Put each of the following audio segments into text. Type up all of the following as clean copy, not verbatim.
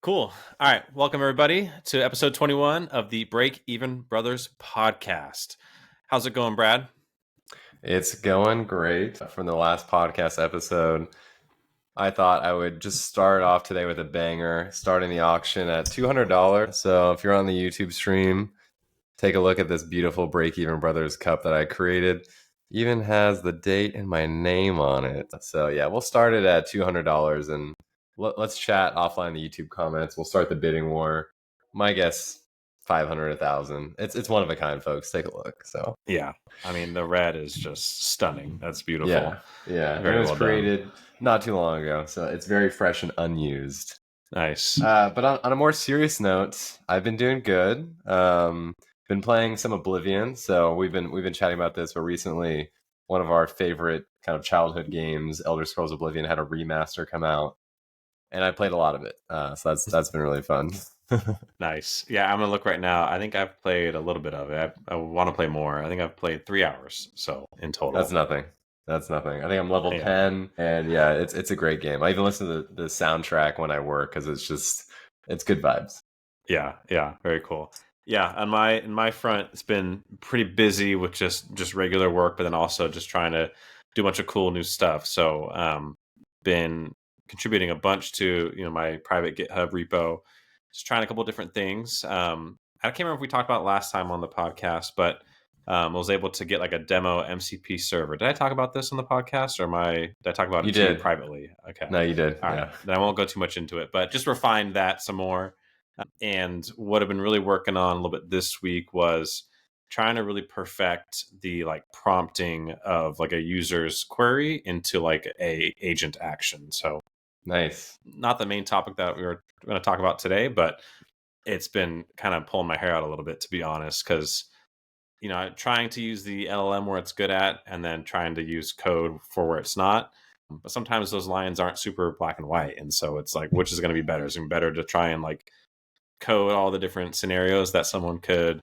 Cool. All right. Welcome, everybody, to episode 21 of the Break Even Brothers podcast. How's it going, Brad? It's going great. From the last podcast episode, I thought I would just start off today with a banger, starting the auction at $200. So if you're on the YouTube stream, take a look at this beautiful Break Even Brothers cup that I created. Even has the date and my name on it. So yeah, we'll start it at $200 and let's chat offline in the YouTube comments. We'll start the bidding war. My guess, 500, 1,000. It's one of a kind, folks. Take a look. So yeah, I mean the red is just stunning. That's beautiful. Yeah. Very it was well created done. Not too long ago, so it's very fresh and unused. Nice. But on a more serious note, I've been doing good. Been playing some Oblivion, so we've been chatting about this. But recently, one of our favorite kind of childhood games, Elder Scrolls Oblivion, had a remaster come out, and I played a lot of it. So that's been really fun. Nice. Yeah, I'm gonna look right now. I think I've played a little bit of it. I want to play more. I think I've played 3 hours so in total. That's nothing. I think I'm level 10, and yeah, it's a great game. I even listen to the soundtrack when I work because it's good vibes. Yeah, very cool. Yeah, in my front, it's been pretty busy with just regular work, but then also just trying to do a bunch of cool new stuff. So, been contributing a bunch to my private GitHub repo, just trying a couple of different things. I can't remember if we talked about it last time on the podcast, but I was able to get like a demo MCP server. Did I talk about this on the podcast, or did I talk about it to you privately? Okay. No, you did. All right. Then I won't go too much into it, but just refined that some more. And what I've been really working on a little bit this week was trying to really perfect the like prompting of like a user's query into like a agent action. So nice. Not the main topic that we were going to talk about today, but it's been kind of pulling my hair out a little bit, to be honest, because trying to use the LLM where it's good at, and then trying to use code for where it's not. But sometimes those lines aren't super black and white, and so it's like, which is going to be better? Is it better to try and like code all the different scenarios that someone could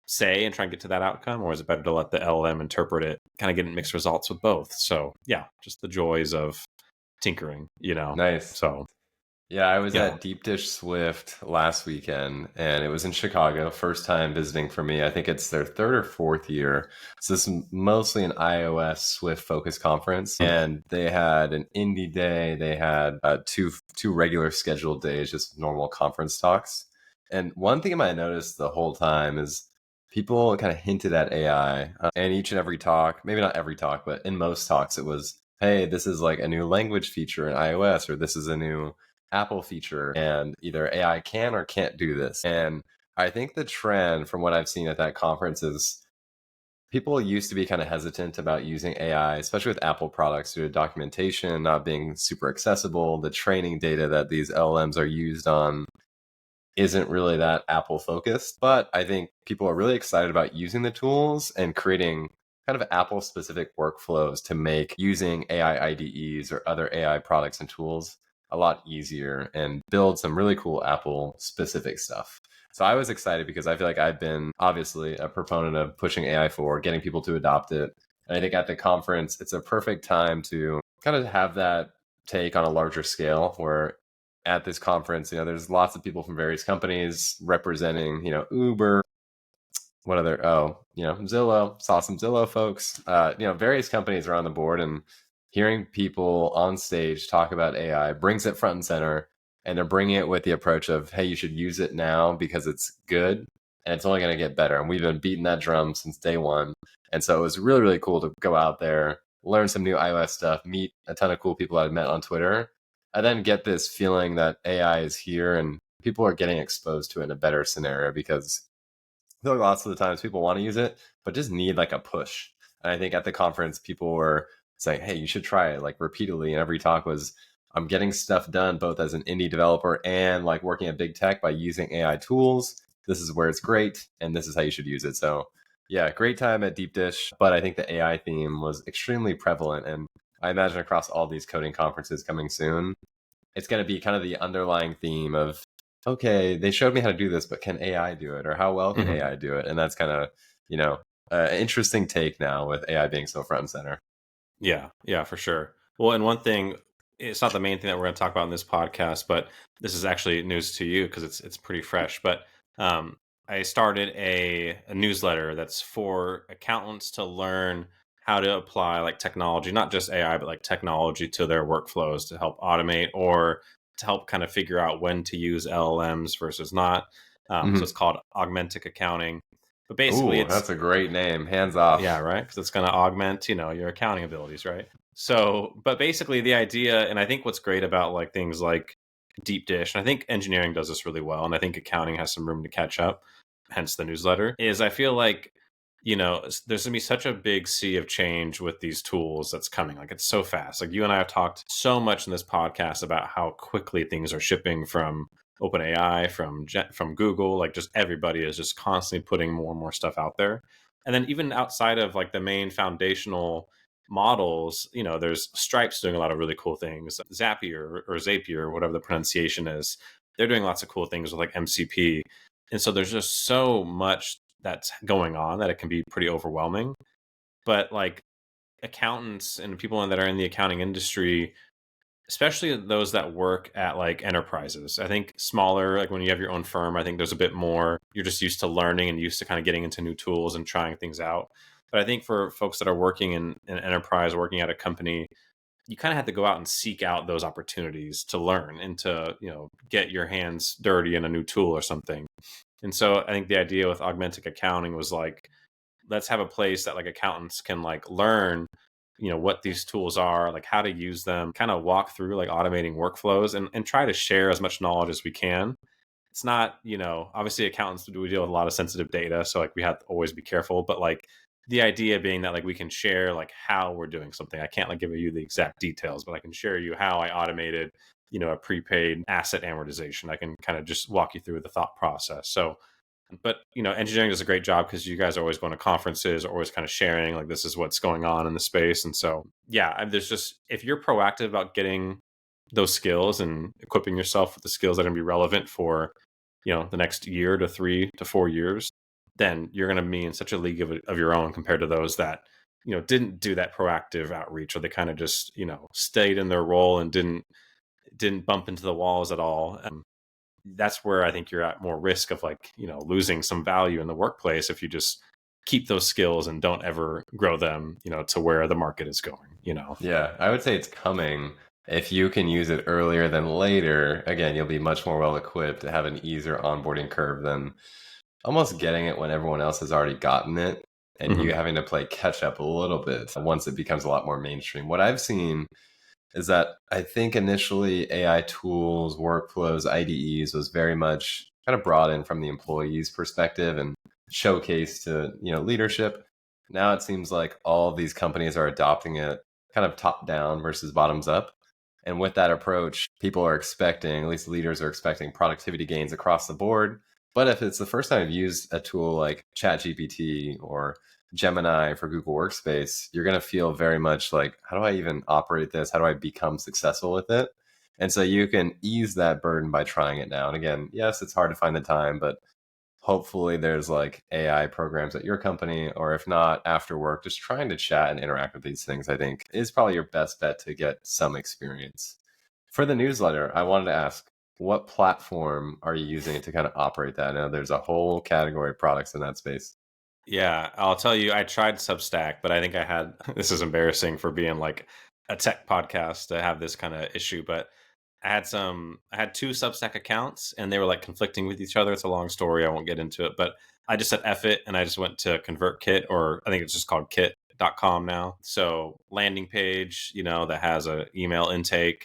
say and try and get to that outcome, or is it better to let the LLM interpret it, kind of getting mixed results with both? So yeah, just the joys of tinkering, Nice. So yeah, I was at Deep Dish Swift last weekend, and it was in Chicago. First time visiting for me. I think it's their 3rd or 4th year. So this is mostly an iOS Swift focused conference, and they had an indie day. They had two regular scheduled days, just normal conference talks. And one thing I noticed the whole time is people kind of hinted at AI, and each and every talk, maybe not every talk, but in most talks, it was, hey, this is like a new language feature in iOS, or this is a new Apple feature, and either AI can or can't do this. And I think the trend from what I've seen at that conference is people used to be kind of hesitant about using AI, especially with Apple products, due to documentation not being super accessible. The training data that these LLMs are used on isn't really that Apple focused. But I think people are really excited about using the tools and creating kind of Apple specific workflows to make using AI IDEs or other AI products and tools a lot easier and build some really cool Apple specific stuff. So I was excited because I feel like I've been obviously a proponent of pushing AI forward, getting people to adopt it. And I think at the conference, it's a perfect time to kind of have that take on a larger scale, where at this conference, there's lots of people from various companies representing, Uber, Zillow, saw some Zillow folks, various companies are on the board, and hearing people on stage talk about AI brings it front and center, and they're bringing it with the approach of, hey, you should use it now because it's good and it's only going to get better. And we've been beating that drum since day one. And so it was really, really cool to go out there, learn some new iOS stuff, meet a ton of cool people I've met on Twitter, and then get this feeling that AI is here and people are getting exposed to it in a better scenario, because I feel like lots of the times people want to use it, but just need like a push. And I think at the conference, people were saying, hey, you should try it, like repeatedly. And every talk was, I'm getting stuff done both as an indie developer and like working at big tech by using AI tools. This is where it's great, and this is how you should use it. So yeah, great time at Deep Dish. But I think the AI theme was extremely prevalent. And I imagine across all these coding conferences coming soon, it's going to be kind of the underlying theme of, okay, they showed me how to do this, but can AI do it? Or how well can AI do it? And that's kind of, interesting take now with AI being so front and center. Yeah, for sure. Well, and one thing, it's not the main thing that we're going to talk about in this podcast, but this is actually news to you because it's pretty fresh. But um, I started a newsletter that's for accountants to learn how to apply like technology, not just AI, but like technology to their workflows to help automate or to help kind of figure out when to use LLMs versus not. So it's called Augmentic Accounting. But basically, Ooh, it's that's a great name. Hands yeah, off. right. Because it's going to augment, your accounting abilities, right? So, but basically, the idea, and I think what's great about like things like deep dish, and I think engineering does this really well, and I think accounting has some room to catch up. Hence the newsletter. Is I feel like there's gonna be such a big sea of change with these tools that's coming. Like it's so fast. Like you and I have talked so much in this podcast about how quickly things are shipping from OpenAI, from Google. Like just everybody is just constantly putting more and more stuff out there. And then even outside of like the main foundational models, there's Stripe's doing a lot of really cool things. Zapier or Zapier, whatever the pronunciation is, they're doing lots of cool things with like MCP. And so there's just so much that's going on that it can be pretty overwhelming. But like accountants and people that are in the accounting industry, especially those that work at like enterprises, I think smaller, like when you have your own firm, I think there's a bit more, you're just used to learning and used to kind of getting into new tools and trying things out. But I think for folks that are working in an enterprise, working at a company, you kind of have to go out and seek out those opportunities to learn and to, get your hands dirty in a new tool or something. And so I think the idea with augmentic accounting was like, let's have a place that like accountants can like learn, what these tools are, like how to use them, kind of walk through like automating workflows and try to share as much knowledge as we can. It's not, obviously accountants, we deal with a lot of sensitive data. So like we have to always be careful, but like the idea being that like we can share like how we're doing something. I can't like give you the exact details, but I can share you how I automated, a prepaid asset amortization. I can kind of just walk you through the thought process. So, but engineering does a great job because you guys are always going to conferences, or always kind of sharing like this is what's going on in the space. And so, yeah, there's just, if you're proactive about getting those skills and equipping yourself with the skills that are going to be relevant for, the next year to 3 to 4 years, then you're going to be in such a league of your own compared to those that, didn't do that proactive outreach, or they kind of just, stayed in their role and didn't bump into the walls at all. That's where I think you're at more risk of like, losing some value in the workplace if you just keep those skills and don't ever grow them, to where the market is going. Yeah, I would say it's coming. If you can use it earlier than later, again, you'll be much more well equipped to have an easier onboarding curve than almost getting it when everyone else has already gotten it and you having to play catch up a little bit once it becomes a lot more mainstream. What I've seen is that I think initially AI tools, workflows, IDEs was very much kind of brought in from the employee's perspective and showcased to, leadership. Now it seems like all of these companies are adopting it kind of top down versus bottoms up. And with that approach, people are expecting, at least leaders are expecting, productivity gains across the board. But if it's the first time you've used a tool like ChatGPT or Gemini for Google Workspace, you're going to feel very much like, how do I even operate this? How do I become successful with it? And so you can ease that burden by trying it now. And again, yes, it's hard to find the time, but hopefully there's like AI programs at your company, or if not, after work, just trying to chat and interact with these things, I think is probably your best bet to get some experience. For the newsletter, I wanted to ask, what platform are you using to kind of operate that? I know there's a whole category of products in that space. Yeah, I'll tell you, I tried Substack, but I think I had, this is embarrassing for being like a tech podcast to have this kind of issue, but I had two Substack accounts and they were like conflicting with each other. It's a long story. I won't get into it, but I just said F it and I just went to ConvertKit, or I think it's just called kit.com now. So landing page, that has a email intake,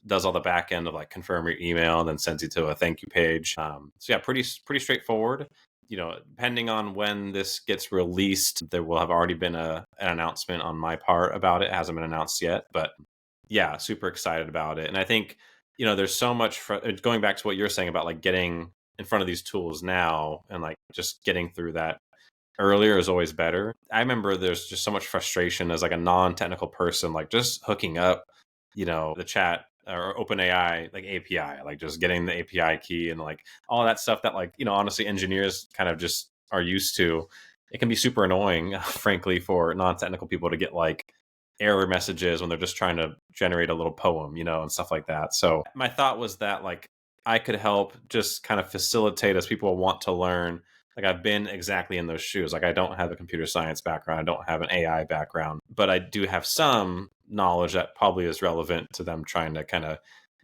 does all the back end of like confirm your email and then sends you to a thank you page. So yeah, pretty straightforward. Depending on when this gets released, there will have already been an announcement on my part about it. It hasn't been announced yet, but yeah, super excited about it. And I think, there's so much going back to what you're saying about like getting in front of these tools now and like just getting through that earlier is always better. I remember there's just so much frustration as like a non-technical person, like just hooking up, the chat or OpenAI like API, like just getting the API key and like all that stuff that like, honestly engineers kind of just are used to. it can be super annoying, frankly, for non-technical people to get like error messages when they're just trying to generate a little poem, and stuff like that. So my thought was that like I could help just kind of facilitate as people want to learn. Like I've been exactly in those shoes. Like I don't have a computer science background. I don't have an AI background, but I do have some knowledge that probably is relevant to them trying to kind of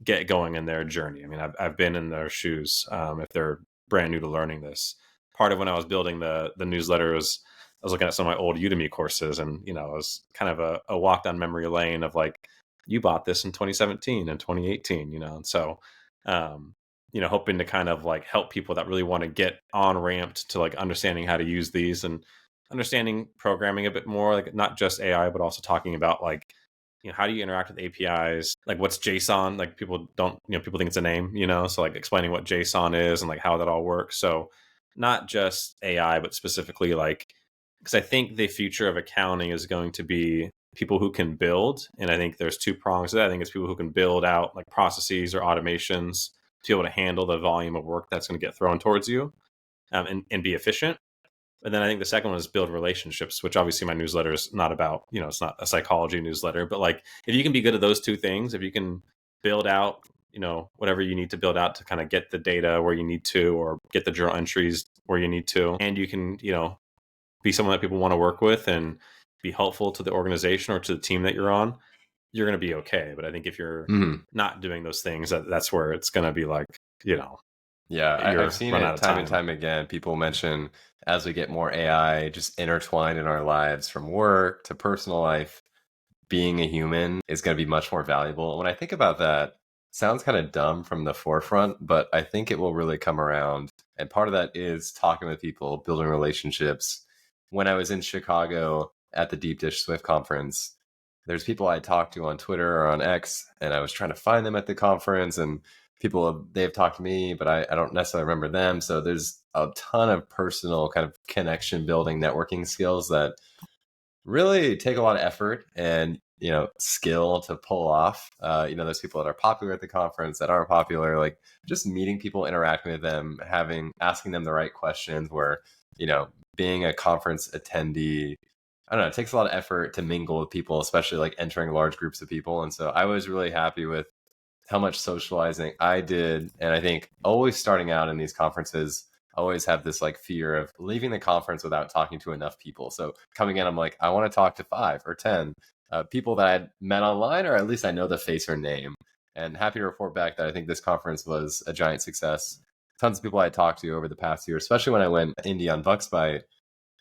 get going in their journey. I mean, I've been in their shoes if they're brand new to learning this. Part of when I was building the newsletter was I was looking at some of my old Udemy courses, and it was kind of a walk down memory lane of like, you bought this in 2017 and 2018, and so hoping to kind of like help people that really want to get on ramped to like understanding how to use these and understanding programming a bit more, like not just AI, but also talking about like, how do you interact with APIs? Like what's JSON? Like people don't, people think it's a name, so like explaining what JSON is and like how that all works. So not just AI, but specifically like, because I think the future of accounting is going to be people who can build. And I think there's two prongs to that. I think it's people who can build out like processes or automations to be able to handle the volume of work that's going to get thrown towards you and be efficient. And then I think the second one is build relationships, which obviously my newsletter is not about, it's not a psychology newsletter, but like if you can be good at those two things, if you can build out, whatever you need to build out to kind of get the data where you need to, or get the journal entries where you need to, and you can, be someone that people want to work with and be helpful to the organization or to the team that you're on, you're going to be okay. But I think if you're not doing those things, that's where it's going to be like, Yeah, I've seen it time and time again. People mention as we get more AI just intertwined in our lives from work to personal life, being a human is going to be much more valuable. When I think about that, sounds kind of dumb from the forefront, but I think it will really come around. And part of that is talking with people, building relationships. When I was in Chicago at the Deep Dish Swift conference, there's people I talked to on Twitter or on X, and I was trying to find them at the conference, and they've talked to me, but I don't necessarily remember them. So there's a ton of personal kind of connection building, networking skills that really take a lot of effort and skill to pull off. There's people that are popular at the conference, that aren't popular, like just meeting people, interacting with them, asking them the right questions, where being a conference attendee, I don't know, it takes a lot of effort to mingle with people, especially like entering large groups of people. And so I was really happy with how much socializing I did. And I think always starting out in these conferences, I always have this like fear of leaving the conference without talking to enough people. So coming in, I'm like, I want to talk to 5 or 10 people that I had met online, or at least I know the face or name. And happy to report back that I think this conference was a giant success. Tons of people I talked to over the past year, especially when I went to India on Bucks Bite.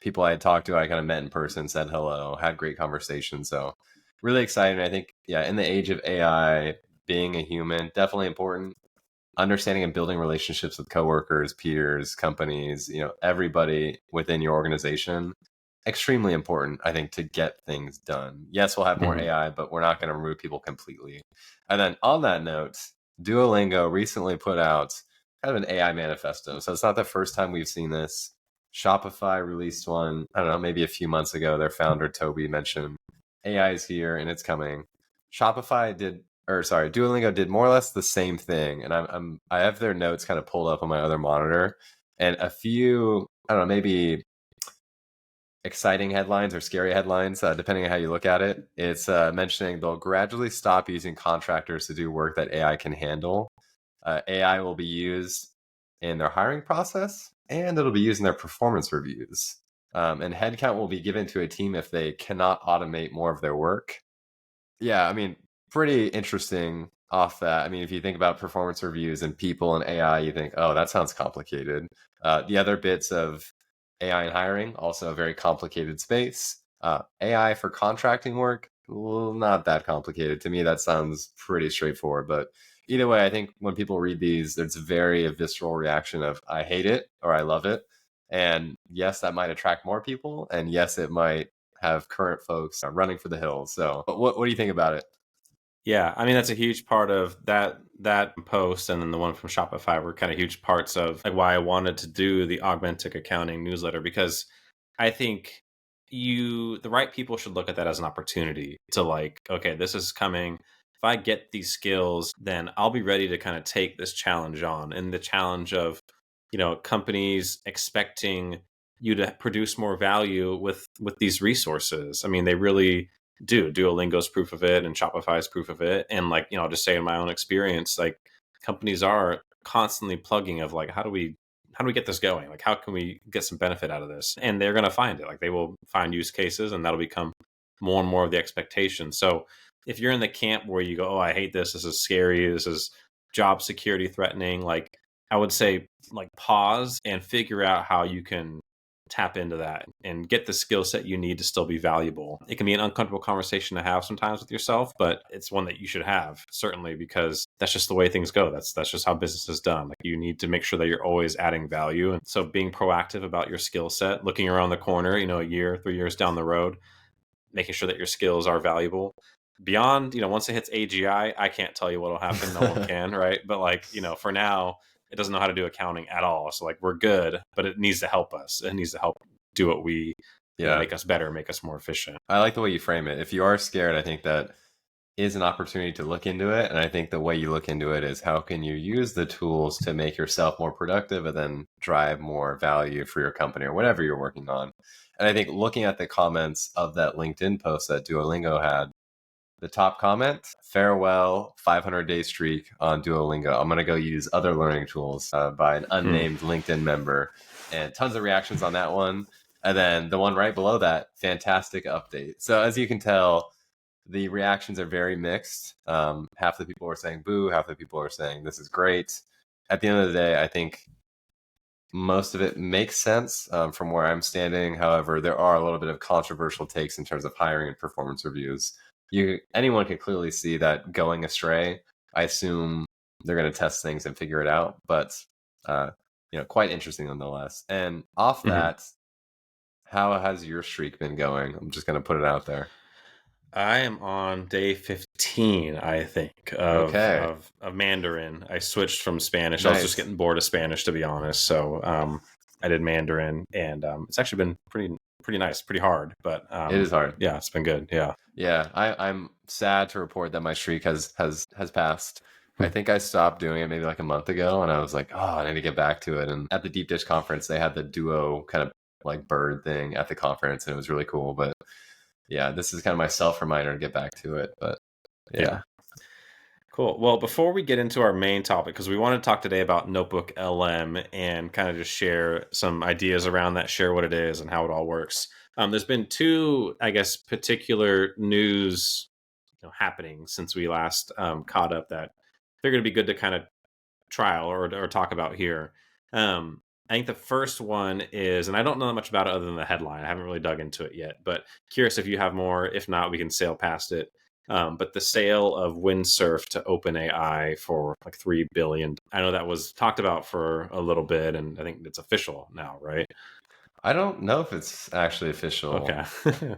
People I had talked to, I kind of met in person, said hello, had great conversations. So really exciting. I think, in the age of AI, being a human, definitely important. Understanding and building relationships with coworkers, peers, companies, everybody within your organization, extremely important, I think, to get things done. Yes, we'll have more AI, but we're not going to remove people completely. And then on that note, Duolingo recently put out kind of an AI manifesto. So it's not the first time we've seen this. Shopify released one, I don't know, maybe a few months ago. Their founder, Toby, mentioned AI is here and it's coming. Duolingo did more or less the same thing. And I have their notes kind of pulled up on my other monitor, and a few, I don't know, maybe exciting headlines or scary headlines, depending on how you look at it. It's mentioning they'll gradually stop using contractors to do work that AI can handle. AI will be used in their hiring process, and it'll be used in their performance reviews. And headcount will be given to a team if they cannot automate more of their work. Yeah, I mean, pretty interesting off that. I mean, if you think about performance reviews and people and AI, you think, oh, that sounds complicated. The other bits of AI and hiring, also a very complicated space. AI for contracting work, well, not that complicated. To me, that sounds pretty straightforward. But either way, I think when people read these, there's a visceral reaction of, I hate it or I love it. And yes, that might attract more people. And yes, it might have current folks running for the hills. So what do you think about it? Yeah, I mean, that's a huge part of that post, and then the one from Shopify were kind of huge parts of like why I wanted to do the Augmentic accounting newsletter, because I think the right people should look at that as an opportunity to like, okay, this is coming. If I get these skills, then I'll be ready to kind of take this challenge on. And the challenge of, companies expecting you to produce more value with these resources. I mean, they really do. Duolingo's proof of it, and Shopify's proof of it. And like, I'll just say in my own experience, like companies are constantly plugging of like, how do we get this going? Like, how can we get some benefit out of this? And they're going to find it. Like, they will find use cases, and that'll become more and more of the expectation. So if you're in the camp where you go, oh, I hate this, this is scary, this is job security threatening, like, I would say, like, pause and figure out how you can tap into that and get the skill set you need to still be valuable. It can be an uncomfortable conversation to have sometimes with yourself, but it's one that you should have, certainly, because that's just the way things go. That's just how business is done. Like, you need to make sure that you're always adding value. And so being proactive about your skill set, looking around the corner, a year, 3 years down the road, making sure that your skills are valuable. Beyond, once it hits AGI, I can't tell you what will happen. No one can, right? But like, for now, it doesn't know how to do accounting at all. So like, we're good, but it needs to help us. It needs to help do what we make us better, make us more efficient. I like the way you frame it. If you are scared, I think that is an opportunity to look into it. And I think the way you look into it is how can you use the tools to make yourself more productive and then drive more value for your company or whatever you're working on. And I think looking at the comments of that LinkedIn post that Duolingo had, the top comment, farewell 500-day streak on Duolingo. I'm going to go use other learning tools by an unnamed LinkedIn member. And tons of reactions on that one. And then the one right below that, fantastic update. So as you can tell, the reactions are very mixed. Half the people are saying boo, half the people are saying this is great. At the end of the day, I think most of it makes sense from where I'm standing. However, there are a little bit of controversial takes in terms of hiring and performance reviews. Anyone can clearly see that going astray. I assume they're going to test things and figure it out, but quite interesting nonetheless. And off that, how has your streak been going? I'm just going to put it out there. I am on day 15, I think, of Mandarin. I switched from Spanish. Nice. I was just getting bored of Spanish, to be honest. So I did Mandarin, and it's actually been pretty nice, pretty hard, but it is hard. Yeah, it's been good. Yeah. I'm sad to report that my streak has passed. I think I stopped doing it maybe like a month ago, and I was like, oh, I need to get back to it. And at the Deep Dish conference, they had the duo kind of like bird thing at the conference, and it was really cool. But yeah, this is kind of my self-reminder to get back to it. But yeah. Cool. Well, before we get into our main topic, because we want to talk today about Notebook LM and kind of just share some ideas around that, share what it is and how it all works. There's been two, I guess, particular news happening since we last caught up that they're going to be good to kind of trial or talk about here. I think the first one is, and I don't know that much about it other than the headline. I haven't really dug into it yet, but curious if you have more. If not, we can sail past it. But the sale of Windsurf to OpenAI for like $3 billion. I know that was talked about for a little bit, and I think it's official now, right? I don't know if it's actually official. Okay.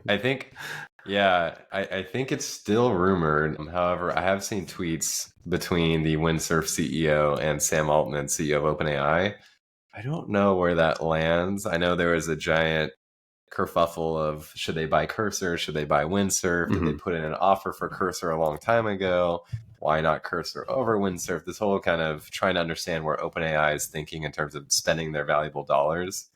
I think, I think it's still rumored. However, I have seen tweets between the Windsurf CEO and Sam Altman, CEO of OpenAI. I don't know where that lands. I know there was a giant kerfuffle of should they buy Cursor, should they buy Windsurf? Did they put in an offer for Cursor a long time ago? Why not Cursor over Windsurf? This whole kind of trying to understand where OpenAI is thinking in terms of spending their valuable dollars.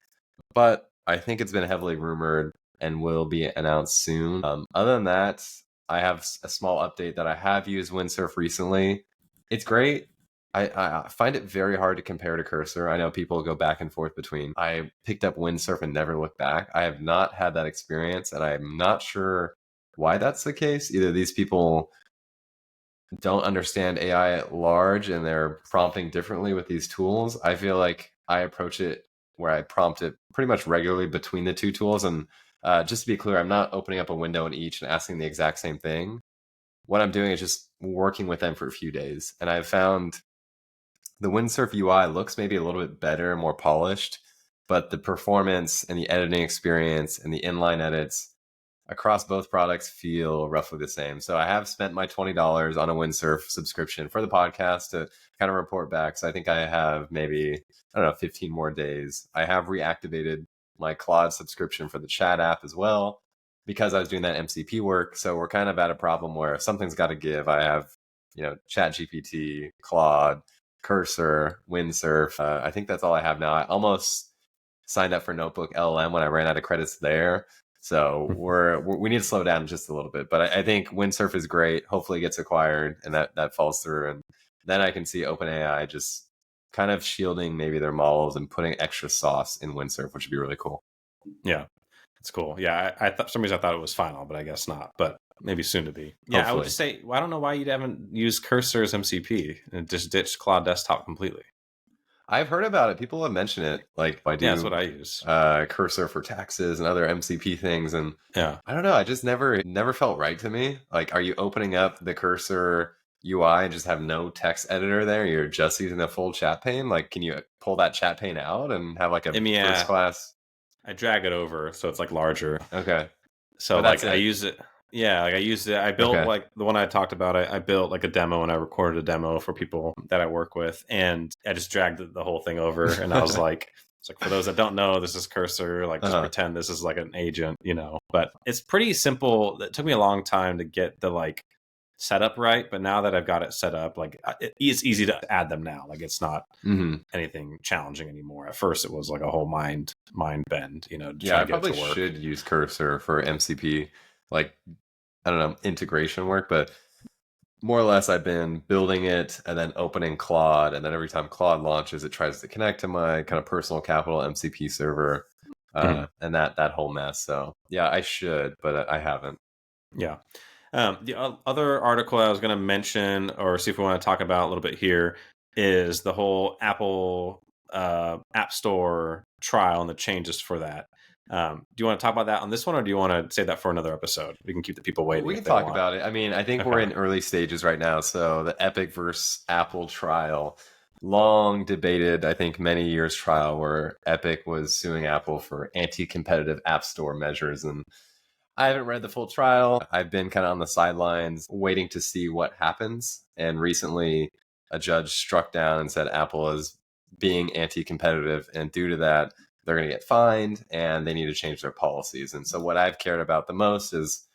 But I think it's been heavily rumored and will be announced soon. Other than that, I have a small update that I have used Windsurf recently. It's great. I find it very hard to compare to Cursor. I know people go back and forth between. I picked up Windsurf and never looked back. I have not had that experience, and I'm not sure why that's the case. Either these people don't understand AI at large and they're prompting differently with these tools. I feel like I approach it where I prompt it pretty much regularly between the two tools. And just to be clear, I'm not opening up a window in each and asking the exact same thing. What I'm doing is just working with them for a few days. And I've found the Windsurf UI looks maybe a little bit better, more polished, but the performance and the editing experience and the inline edits across both products feel roughly the same. So I have spent my $20 on a Windsurf subscription for the podcast to kind of report back. So I think I have maybe, 15 more days. I have reactivated my Claude subscription for the chat app as well because I was doing that MCP work. So we're kind of at a problem where something's got to give. I have, ChatGPT, Claude, Cursor, Windsurf. I think that's all I have now. I almost signed up for Notebook LLM when I ran out of credits there. So we need to slow down just a little bit. But I think Windsurf is great. Hopefully it gets acquired and that falls through. And then I can see OpenAI just kind of shielding maybe their models and putting extra sauce in Windsurf, which would be really cool. Yeah, it's cool. Yeah, I thought for some reason I thought it was final, but I guess not. But maybe soon to be. Yeah, hopefully. I would just say, well, I don't know why you haven't used Cursor as MCP and just ditched Claude Desktop completely. I've heard about it. People have mentioned it. Like, I do. Yeah, that's what I use. Cursor for taxes and other MCP things, and yeah, I don't know. I just never felt right to me. Like, are you opening up the Cursor UI and just have no text editor there? You're just using the full chat pane. Like, can you pull that chat pane out and have like a first class? I drag it over so it's like larger. Okay. So like I use it. Yeah, like I used it. I built like the one I talked about. I built like a demo and I recorded a demo for people that I work with, and I just dragged the whole thing over. And I was like, it's like for those that don't know, this is Cursor. Like just pretend this is like an agent, you know. But it's pretty simple. It took me a long time to get the like setup right, but now that I've got it set up, like it's easy to add them now. Like it's not anything challenging anymore. At first, it was like a whole mind bend, you know. Yeah, I probably should use Cursor for MCP. Like, I don't know, integration work, but more or less I've been building it and then opening Claude, and then every time Claude launches, it tries to connect to my kind of personal capital MCP server, and that whole mess. So yeah, I should, but I haven't. Yeah. The other article I was going to mention, or see if we want to talk about a little bit here, is the whole Apple App Store trial and the changes for that. Do you want to talk about that on this one, or do you want to save that for another episode? We can keep the people waiting. We can talk about it. I mean, I think we're in early stages right now. So the Epic versus Apple trial, long debated, I think many years trial, where Epic was suing Apple for anti-competitive App Store measures. And I haven't read the full trial. I've been kind of on the sidelines waiting to see what happens. And recently a judge struck down and said Apple is being anti-competitive, and due to that, they're going to get fined and they need to change their policies. And so what I've cared about the most is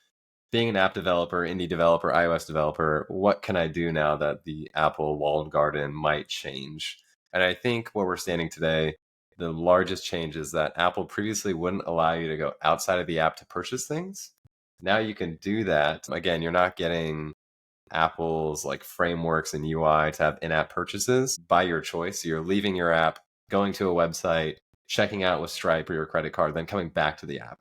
being an app developer, indie developer, iOS developer, what can I do now that the Apple walled garden might change? And I think where we're standing today, the largest change is that Apple previously wouldn't allow you to go outside of the app to purchase things. Now you can do that. Again, you're not getting Apple's like frameworks and UI to have in-app purchases by your choice. You're leaving your app, going to a website, checking out with Stripe or your credit card, then coming back to the app.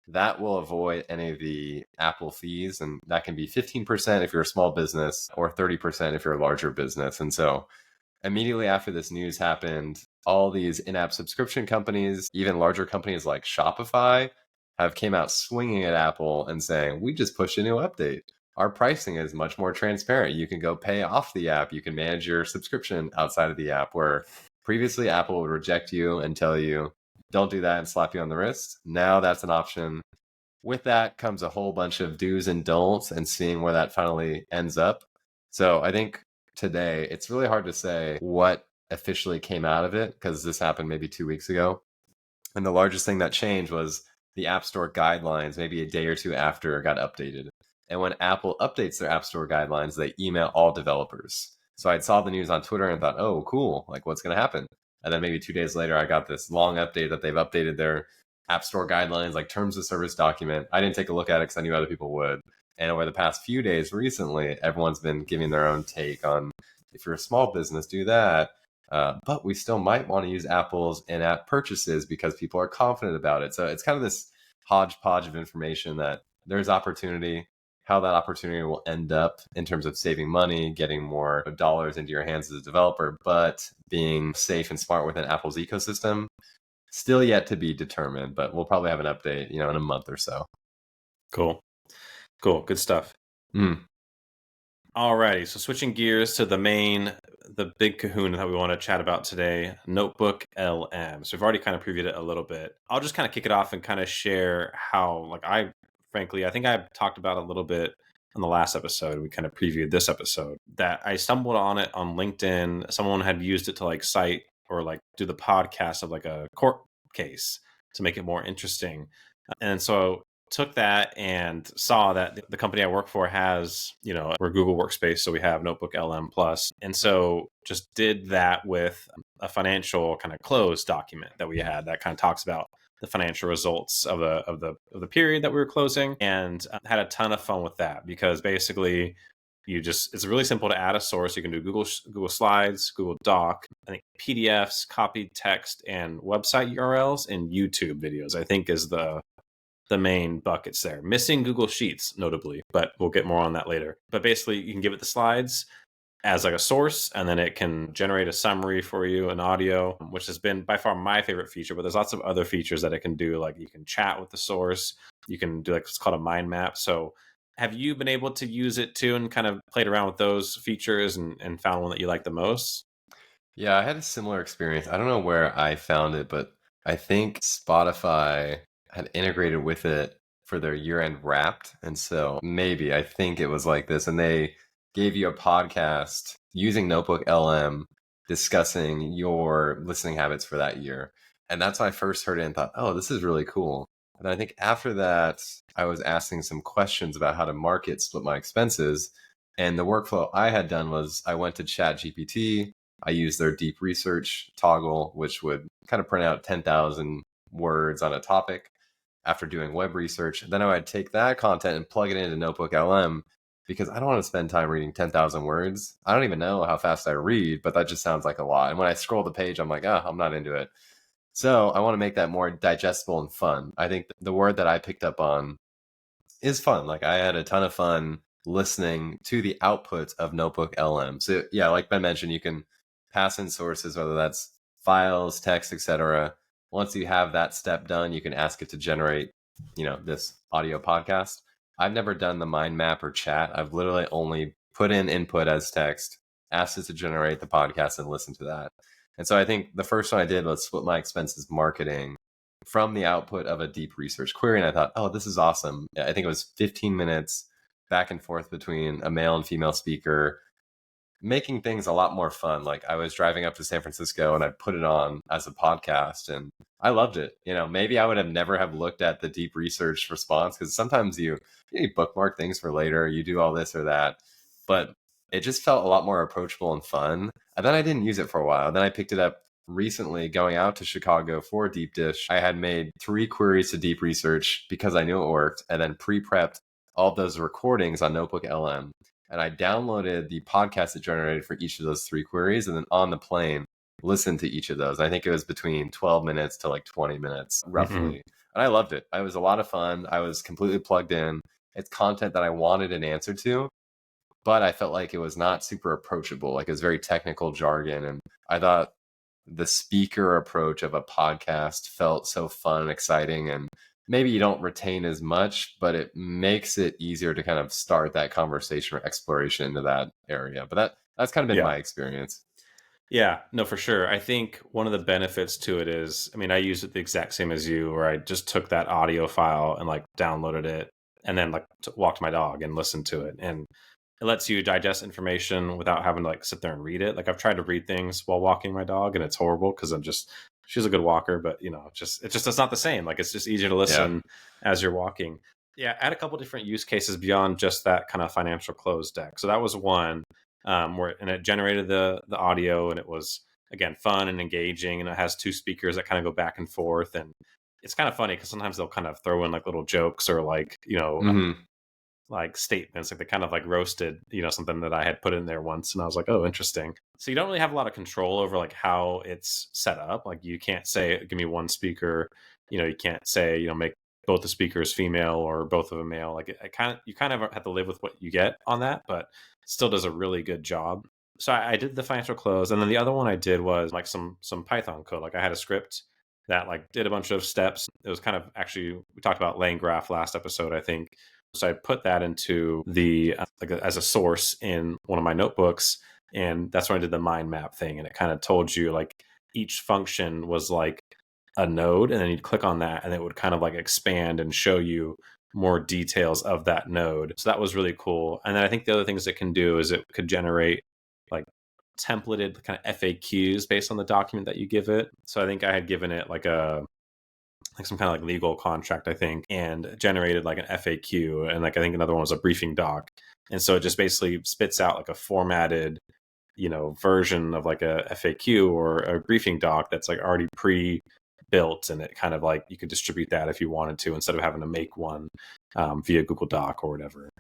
That will avoid any of the Apple fees, and that can be 15% if you're a small business or 30% if you're a larger business. And so immediately after this news happened, all these in-app subscription companies, even larger companies like Shopify, have came out swinging at Apple and saying, we just pushed a new update. Our pricing is much more transparent. You can go pay off the app. You can manage your subscription outside of the app, where previously Apple would reject you and tell you, don't do that, and slap you on the wrist. Now that's an option. With that comes a whole bunch of do's and don'ts, and seeing where that finally ends up. So I think today it's really hard to say what officially came out of it, because this happened maybe 2 weeks ago. And the largest thing that changed was the App Store guidelines, maybe a day or two after, got updated. And when Apple updates their App Store guidelines, they email all developers. So I saw the news on Twitter and thought, oh, cool, like what's going to happen? And then maybe 2 days later, I got this long update that they've updated their App Store guidelines, like terms of service document. I didn't take a look at it because I knew other people would. And over the past few days recently, everyone's been giving their own take on, if you're a small business, do that. But we still might want to use Apple's in-app purchases because people are confident about it. So it's kind of this hodgepodge of information that there's opportunity. How that opportunity will end up in terms of saving money, getting more dollars into your hands as a developer, but being safe and smart within Apple's ecosystem, still yet to be determined. But we'll probably have an update, in a month or so. Cool. Good stuff. Alrighty, so switching gears to the big kahuna that we want to chat about today, Notebook LM. So we've already kind of previewed it a little bit. I'll just kind of kick it off and kind of share how, frankly, I think I talked about a little bit on the last episode. We kind of previewed this episode, that I stumbled on it on LinkedIn. Someone had used it to cite or do the podcast of a court case to make it more interesting. And so took that and saw that the company I work for has, we're Google Workspace, so we have Notebook LM Plus. And so just did that with a financial kind of close document that we had that kind of talks about the financial results of the period that we were closing, and had a ton of fun with that because basically it's really simple to add a source. You can do Google Slides, Google Doc, I think PDFs, copied text, and website URLs, and YouTube videos, I think is the main buckets there. Missing Google Sheets, notably, but we'll get more on that later. But basically, you can give it the slides as like a source, and then it can generate a summary for you, an audio, which has been by far my favorite feature. But there's lots of other features that it can do, like you can chat with the source, you can do like what's called a mind map. So have you been able to use it too and kind of played around with those features and found one that you like the most? Yeah, I had a similar experience. I don't know where I found it, but I think Spotify had integrated with it for their year-end Wrapped. And so maybe I think it was like this. And they gave you a podcast using Notebook LM discussing your listening habits for that year. And that's when I first heard it and thought, oh, this is really cool. And then I think after that, I was asking some questions about how to market Split My Expenses. And the workflow I had done was I went to ChatGPT. I used their deep research toggle, which would kind of print out 10,000 words on a topic after doing web research. Then I would take that content and plug it into Notebook LM because I don't want to spend time reading 10,000 words. I don't even know how fast I read, but that just sounds like a lot. And when I scroll the page, I'm like, oh, I'm not into it. So I want to make that more digestible and fun. I think the word that I picked up on is fun. Like I had a ton of fun listening to the outputs of Notebook LM. So yeah, like Ben mentioned, you can pass in sources, whether that's files, text, etc. Once you have that step done, you can ask it to generate, this audio podcast. I've never done the mind map or chat. I've literally only put in input as text, asked it to generate the podcast and listen to that. And so I think the first one I did was Split My Expenses marketing from the output of a deep research query. And I thought, oh, this is awesome. I think it was 15 minutes back and forth between a male and female speaker, making things a lot more fun. Like I was driving up to San Francisco and I put it on as a podcast and I loved it. Maybe I would have never have looked at the deep research response because sometimes you bookmark things for later, you do all this or that, but it just felt a lot more approachable and fun. And then I didn't use it for a while. Then I picked it up recently going out to Chicago for Deep Dish. I had made 3 queries to deep research because I knew it worked and then pre-prepped all those recordings on Notebook LM. And I downloaded the podcast it generated for each of those 3 queries. And then on the plane, listened to each of those. I think it was between 12 minutes to like 20 minutes, roughly. Mm-hmm. And I loved it. It was a lot of fun. I was completely plugged in. It's content that I wanted an answer to, but I felt like it was not super approachable. Like it was very technical jargon. And I thought the speaker approach of a podcast felt so fun and exciting. And maybe you don't retain as much, but it makes it easier to kind of start that conversation or exploration into that area. But that's kind of been my experience. Yeah, no, for sure. I think one of the benefits to it is, I use it the exact same as you, where I just took that audio file and like downloaded it and then like walked my dog and listened to it. And it lets you digest information without having to like sit there and read it. Like I've tried to read things while walking my dog and it's horrible because she's a good walker, but it's not the same. Like it's just easier to listen as you're walking. Yeah, I had a couple different use cases beyond just that kind of financial close deck. So that was one where it generated the audio and it was again fun and engaging, and it has 2 speakers that kind of go back and forth, and it's kind of funny because sometimes they'll kind of throw in like little jokes or like like statements, like they kind of like roasted, something that I had put in there once. And I was like, oh, interesting. So you don't really have a lot of control over like how it's set up. Like you can't say, give me one speaker, you can't say, make both the speakers female or both of them male. Like you kind of have to live with what you get on that, but it still does a really good job. So I did the financial close. And then the other one I did was like some Python code. Like I had a script that like did a bunch of steps. It was kind of actually, we talked about laying graph last episode, I think. So I put that into as a source in one of my notebooks, and that's when I did the mind map thing. And it kind of told you like each function was like a node, and then you'd click on that, and it would kind of like expand and show you more details of that node. So that was really cool. And then I think the other things it can do is it could generate like templated kind of FAQs based on the document that you give it. So I think I had given it like a like some kind of like legal contract, I think, and generated like an FAQ. And like, I think another one was a briefing doc. And so it just basically spits out like a formatted, version of like a FAQ or a briefing doc that's like already pre-built, and it kind of like you could distribute that if you wanted to, instead of having to make one via Google Doc or whatever.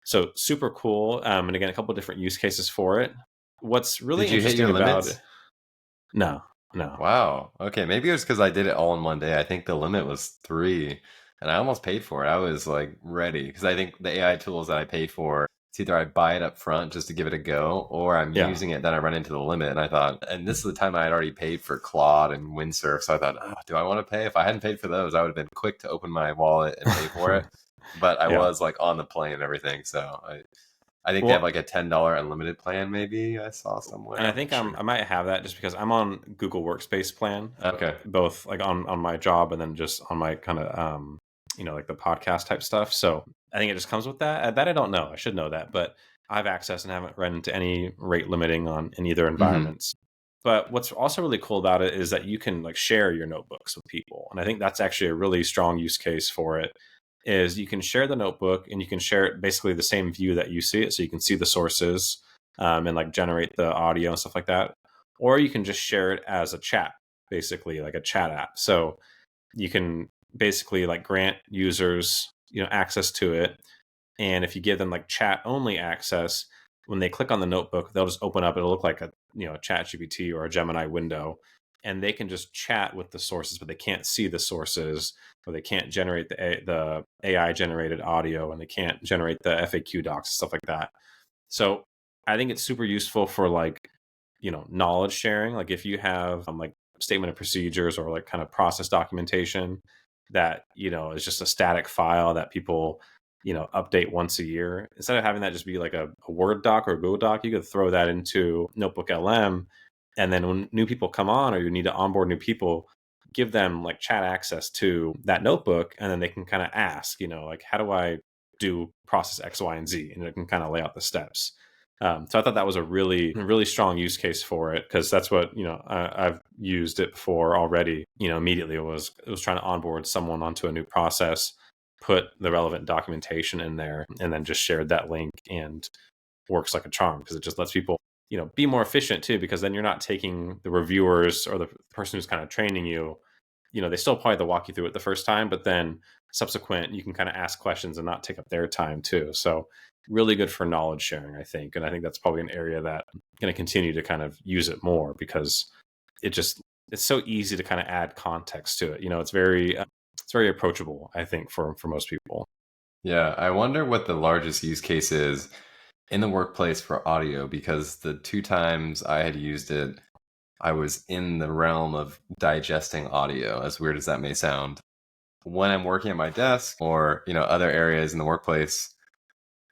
So super cool. And again, a couple of different use cases for it. What's really interesting about it? No. Wow. Okay. Maybe it was because I did it all in one day. I think the limit was 3, and I almost paid for it. I was like ready because I think the AI tools that I pay for, it's either I buy it up front just to give it a go, or I'm using it, then I run into the limit. And I thought, and this is the time I had already paid for Claude and Windsurf. So I thought, oh, do I want to pay? If I hadn't paid for those, I would have been quick to open my wallet and pay for it. But I was like on the plane and everything. So I think they have like a $10 unlimited plan, maybe I saw somewhere. And I think I might have that just because I'm on Google Workspace plan. Okay. Both like on my job and then just on my kind of, like the podcast type stuff. So I think it just comes with that. That I don't know. I should know that. But I have access and haven't run into any rate limiting in either environments. But what's also really cool about it is that you can like share your notebooks with people. And I think that's actually a really strong use case for it. Is you can share the notebook and you can share it basically the same view that you see it. So you can see the sources and like generate the audio and stuff like that. Or you can just share it as a chat, basically like a chat app. So you can basically like grant users, access to it. And if you give them like chat only access, when they click on the notebook, they'll just open up. It'll look like a chat GPT or a Gemini window. And they can just chat with the sources, but they can't see the sources, or they can't generate the AI generated audio, and they can't generate the FAQ docs, stuff like that. So I think it's super useful for like, knowledge sharing. Like if you have like statement of procedures or like kind of process documentation that, is just a static file that people, update once a year, instead of having that just be like a Word doc or a Google doc, you could throw that into Notebook LM. And then when new people come on, or you need to onboard new people, give them like chat access to that notebook. And then they can kind of ask, like, how do I do process X, Y, and Z? And it can kind of lay out the steps. So I thought that was a really, really strong use case for it, because that's what, I've used it for already. Immediately it was trying to onboard someone onto a new process, put the relevant documentation in there, and then just shared that link, and works like a charm because it just lets people be more efficient too, because then you're not taking the reviewers or the person who's kind of training you, they still probably have to walk you through it the first time, but then subsequent, you can kind of ask questions and not take up their time too. So really good for knowledge sharing, I think. And I think that's probably an area that I'm going to continue to kind of use it more, because it's so easy to kind of add context to it. It's very approachable, I think, for most people. Yeah. I wonder what the largest use case is in the workplace for audio, because the 2 times I had used it, I was in the realm of digesting audio, as weird as that may sound. When I'm working at my desk or, other areas in the workplace,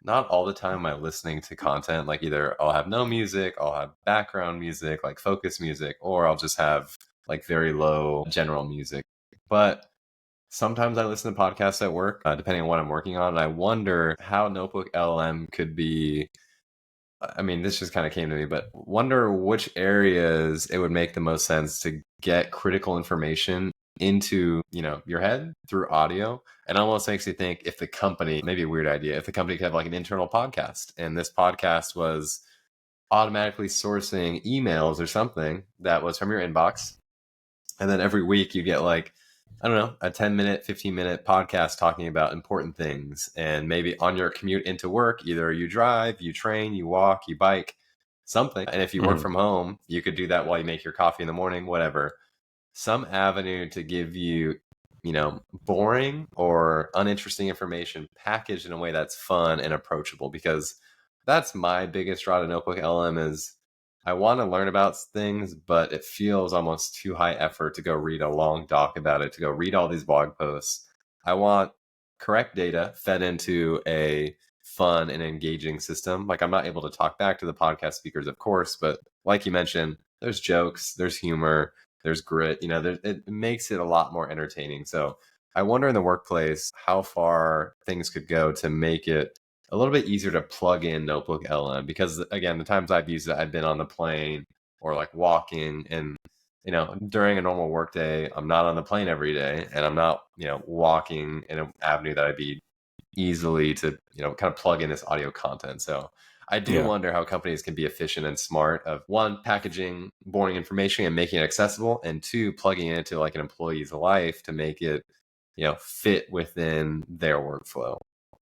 not all the time am I listening to content. Like either I'll have no music, I'll have background music, like focus music, or I'll just have like very low general music. But sometimes I listen to podcasts at work, depending on what I'm working on. And I wonder how Notebook LLM could be. I mean, this just kind of came to me, but wonder which areas it would make the most sense to get critical information into, your head through audio. And almost makes me think, if the company, maybe a weird idea, if the company could have like an internal podcast, and this podcast was automatically sourcing emails or something that was from your inbox. And then every week you get like, I don't know, a 10-minute, 15-minute podcast talking about important things. And maybe on your commute into work, either you drive, you train, you walk, you bike, something. And if you work from home, you could do that while you make your coffee in the morning, whatever. Some avenue to give you, boring or uninteresting information packaged in a way that's fun and approachable. Because that's my biggest draw to Notebook LM is I want to learn about things, but it feels almost too high effort to go read a long doc about it, to go read all these blog posts. I want correct data fed into a fun and engaging system. Like I'm not able to talk back to the podcast speakers, of course, but like you mentioned, there's jokes, there's humor, there's grit, it makes it a lot more entertaining. So I wonder in the workplace how far things could go to make it a little bit easier to plug in Notebook LM, because again, the times I've used it, I've been on the plane or like walking, and during a normal work day, I'm not on the plane every day, and I'm not, walking in an avenue that I'd be easily to, kind of plug in this audio content. So I do Yeah. wonder how companies can be efficient and smart of, one, packaging boring information and making it accessible, and two, plugging it into like an employee's life to make it, fit within their workflow.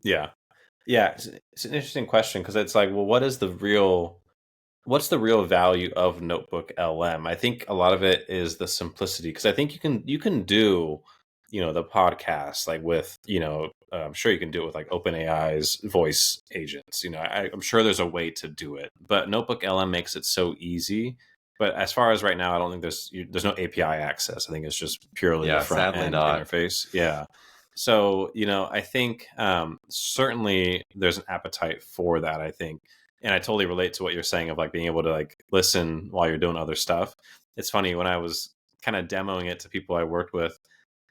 Yeah. Yeah. It's an interesting question, because it's like, well, what's the real value of Notebook LM? I think a lot of it is the simplicity, because I think you can do, the podcast like with, I'm sure you can do it with like OpenAI's voice agents. I'm sure there's a way to do it, but Notebook LM makes it so easy. But as far as right now, I don't think there's no API access. I think it's just purely a front Sadly end not. interface. Yeah. So, I think certainly there's an appetite for that, I think. And I totally relate to what you're saying of like being able to like listen while you're doing other stuff. It's funny, when I was kind of demoing it to people I worked with,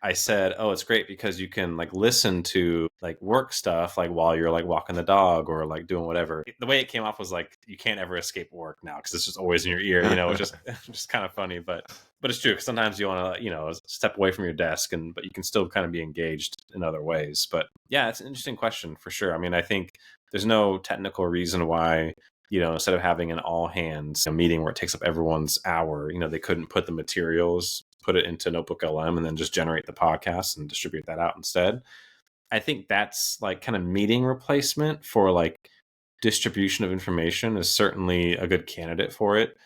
I said, "Oh, it's great because you can like listen to like work stuff like while you're like walking the dog or like doing whatever." The way it came off was like you can't ever escape work now because it's just always in your ear. It's just kind of funny, but it's true. 'Cause sometimes you want to step away from your desk, but you can still kind of be engaged in other ways. But yeah, it's an interesting question for sure. I mean, I think there's no technical reason why, instead of having an all hands meeting where it takes up everyone's hour, they couldn't put the materials, put it into Notebook LM, and then just generate the podcast and distribute that out instead. I think that's like kind of meeting replacement for like distribution of information is certainly a good candidate for it.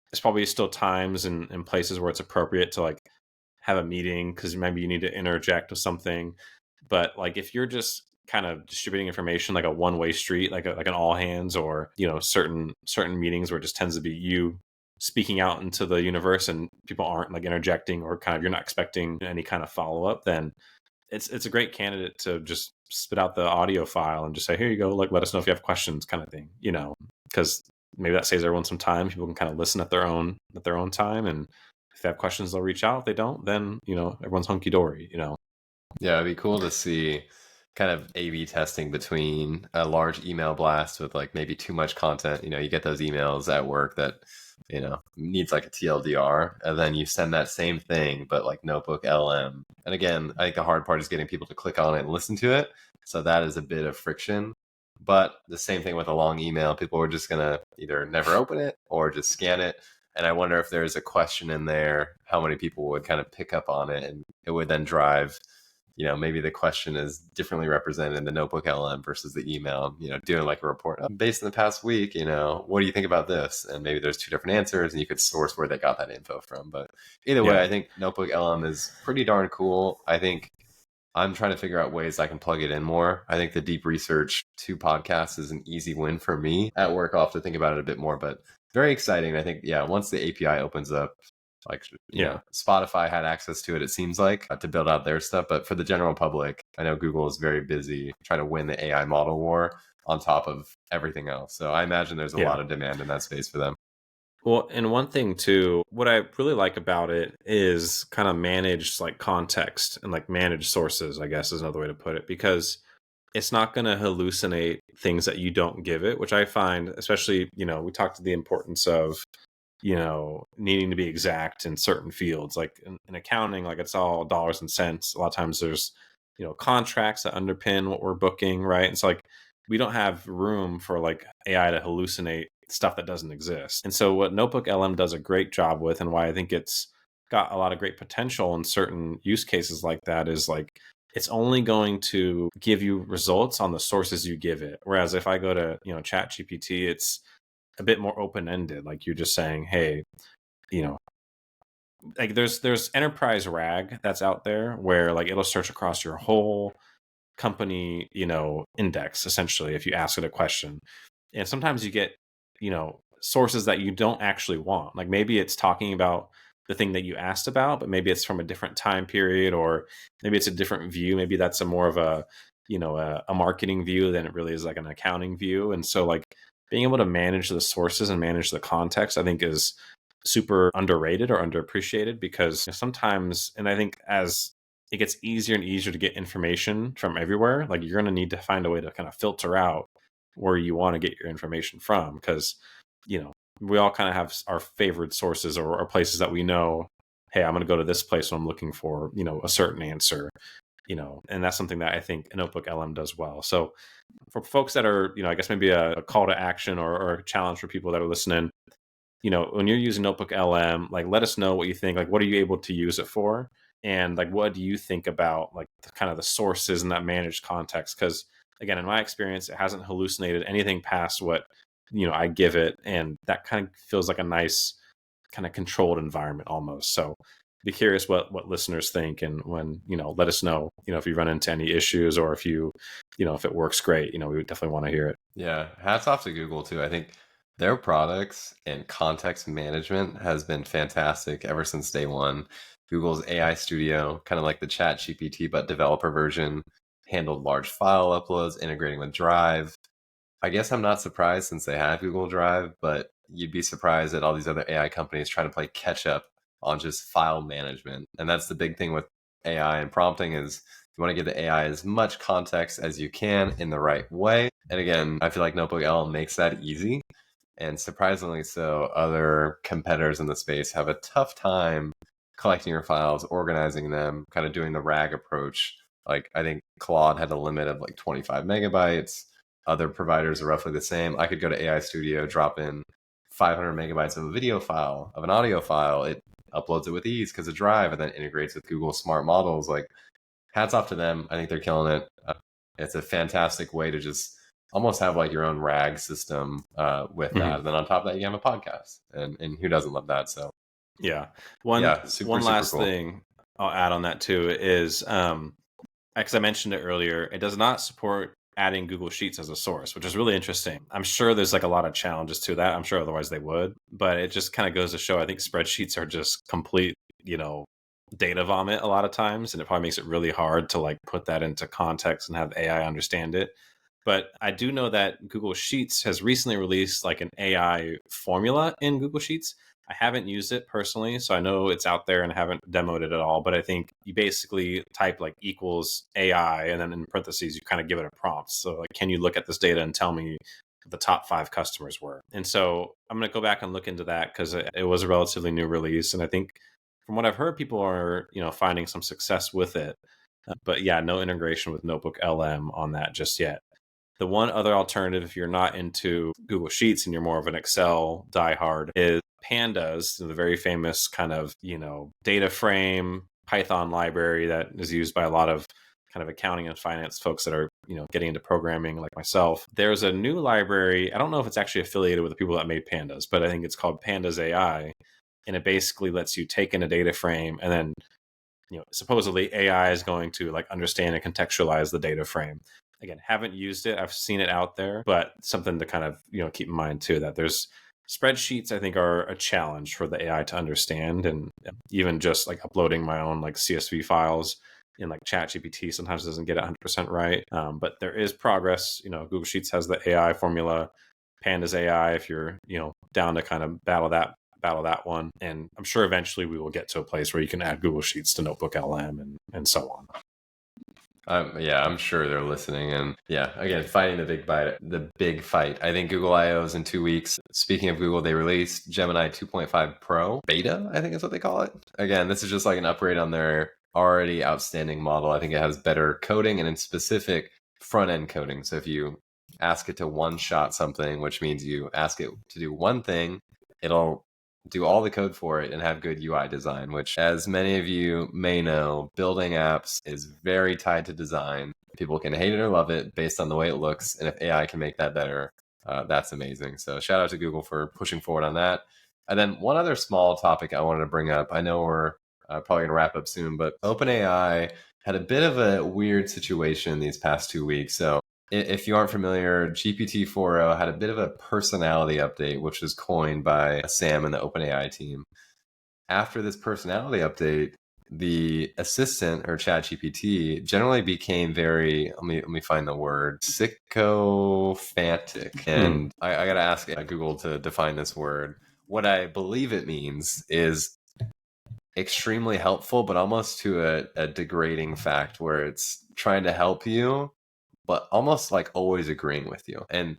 There's probably still times and places where it's appropriate to like have a meeting because maybe you need to interject with something. But like if you're just kind of distributing information like a one-way street, like an all hands, or certain meetings where it just tends to be you speaking out into the universe and people aren't like interjecting, or kind of you're not expecting any kind of follow-up, then it's a great candidate to just spit out the audio file and just say, here you go, like let us know if you have questions, kind of thing, because maybe that saves everyone some time. People can kind of listen at their own time, and if they have questions they'll reach out. If they don't, then everyone's hunky-dory. Yeah, it'd be cool to see kind of A/B testing between a large email blast with like maybe too much content. You get those emails at work that, needs like a TLDR, and then you send that same thing, but like Notebook LM. And again, I think the hard part is getting people to click on it and listen to it. So that is a bit of friction. But the same thing with a long email, people are just going to either never open it or just scan it. And I wonder if there's a question in there, how many people would kind of pick up on it, and it would then drive, maybe the question is differently represented in the Notebook LM versus the email, doing like a report based on the past week, what do you think about this? And maybe there's two different answers and you could source where they got that info from. But either way, I think Notebook LM is pretty darn cool. I think I'm trying to figure out ways I can plug it in more. I think the deep research to podcasts is an easy win for me. At work, I'll have to think about it a bit more, but very exciting. I think, once the API opens up, like, Spotify had access to it, it seems like, to build out their stuff. But for the general public, I know Google is very busy trying to win the AI model war on top of everything else. So I imagine there's a lot of demand in that space for them. Well, and one thing too, what I really like about it is kind of managed like context and like managed sources, I guess is another way to put it, because it's not going to hallucinate things that you don't give it, which I find, especially, we talked to the importance of, needing to be exact in certain fields, like in accounting, like it's all dollars and cents. A lot of times there's, contracts that underpin what we're booking, right? And so like, we don't have room for like AI to hallucinate stuff that doesn't exist. And so what Notebook LM does a great job with, and why I think it's got a lot of great potential in certain use cases like that, is like, it's only going to give you results on the sources you give it. Whereas if I go to, Chat GPT, it's a bit more open-ended. Like you're just saying, hey, like there's enterprise RAG that's out there where like it'll search across your whole company, index, essentially, if you ask it a question. And sometimes you get, sources that you don't actually want. Like maybe it's talking about the thing that you asked about, but maybe it's from a different time period, or maybe it's a different view. Maybe that's a more of a, a marketing view than it really is like an accounting view. And so like being able to manage the sources and manage the context, I think is super underrated or underappreciated, because sometimes, and I think as it gets easier and easier to get information from everywhere, like you're going to need to find a way to kind of filter out where you want to get your information from, because we all kind of have our favorite sources or places that we know, hey, I'm going to go to this place when I'm looking for, a certain answer, and that's something that I think Notebook LM does well. So for folks that are, I guess maybe a call to action or a challenge for people that are listening, when you're using Notebook LM, like, let us know what you think. Like, what are you able to use it for? And like, what do you think about like kind of the sources in that managed context? Because again, in my experience, it hasn't hallucinated anything past what, I give it. And that kind of feels like a nice kind of controlled environment almost. So be curious what listeners think. And when, let us know, if you run into any issues or if if it works great, we would definitely want to hear it. Yeah. Hats off to Google too. I think their products and context management has been fantastic ever since day one. Google's AI Studio, kind of like the Chat GPT, but developer version, handled large file uploads, integrating with Drive. I guess I'm not surprised since they have Google Drive, but you'd be surprised that all these other AI companies trying to play catch up on just file management. And that's the big thing with AI and prompting is you want to give the AI as much context as you can in the right way. And again, I feel like Notebook LM makes that easy. And surprisingly so, other competitors in the space have a tough time collecting your files, organizing them, kind of doing the RAG approach. Like I think Claude had a limit of like 25 megabytes. Other providers are roughly the same. I could go to AI Studio, drop in 500 megabytes of a video file, of an audio file. It uploads it with ease because of Drive and then integrates with Google smart models. Like hats off to them. I think they're killing it. It's a fantastic way to just almost have like your own RAG system with that. And then on top of that, you have a podcast. And who doesn't love that? So yeah. One last cool thing I'll add on that too is, because I mentioned it earlier, it does not support adding Google Sheets as a source, which is really interesting. I'm sure there's like a lot of challenges to that. I'm sure otherwise they would, but it just kind of goes to show, I think spreadsheets are just complete, data vomit a lot of times. And it probably makes it really hard to like put that into context and have AI understand it. But I do know that Google Sheets has recently released like an AI formula in Google Sheets. I haven't used it personally, so I know it's out there and haven't demoed it at all. But I think you basically type like equals AI, and then in parentheses, you kind of give it a prompt. So like, can you look at this data and tell me what the top 5 customers were? And so I'm going to go back and look into that because it was a relatively new release. And I think from what I've heard, people are, finding some success with it. But yeah, no integration with Notebook LM on that just yet. The one other alternative, if you're not into Google Sheets and you're more of an Excel diehard, is Pandas, the very famous kind of, data frame Python library that is used by a lot of kind of accounting and finance folks that are, getting into programming like myself. There's a new library. I don't know if it's actually affiliated with the people that made Pandas, but I think it's called Pandas AI. And it basically lets you take in a data frame and then, supposedly AI is going to like understand and contextualize the data frame. Again, haven't used it. I've seen it out there, but something to kind of, keep in mind too, that there's spreadsheets, I think, are a challenge for the AI to understand. And even just like uploading my own like CSV files in like ChatGPT sometimes doesn't get it 100% right. But there is progress. Google Sheets has the AI formula, Pandas AI, if you're, down to kind of battle that one. And I'm sure eventually we will get to a place where you can add Google Sheets to Notebook LM and so on. Yeah, I'm sure they're listening. And yeah, again, fighting the big fight. I think Google I/O is in 2 weeks. Speaking of Google, they released Gemini 2.5 Pro beta, I think is what they call it. Again, this is just like an upgrade on their already outstanding model. I think it has better coding and in specific front end coding. So if you ask it to one-shot something, which means you ask it to do one thing, it'll do all the code for it and have good UI design, which, as many of you may know, building apps is very tied to design. People can hate it or love it based on the way it looks. And if AI can make that better, that's amazing. So shout out to Google for pushing forward on that. And then one other small topic I wanted to bring up. I know we're probably going to wrap up soon, but OpenAI had a bit of a weird situation these past 2 weeks. So if you aren't familiar, GPT-4o had a bit of a personality update, which was coined by Sam and the OpenAI team. After this personality update, the assistant, or ChatGPT, generally became very, let me find the word, sycophantic. And I got to ask Google to define this word. What I believe it means is extremely helpful, but almost to a degrading fact where it's trying to help you, but almost like always agreeing with you. And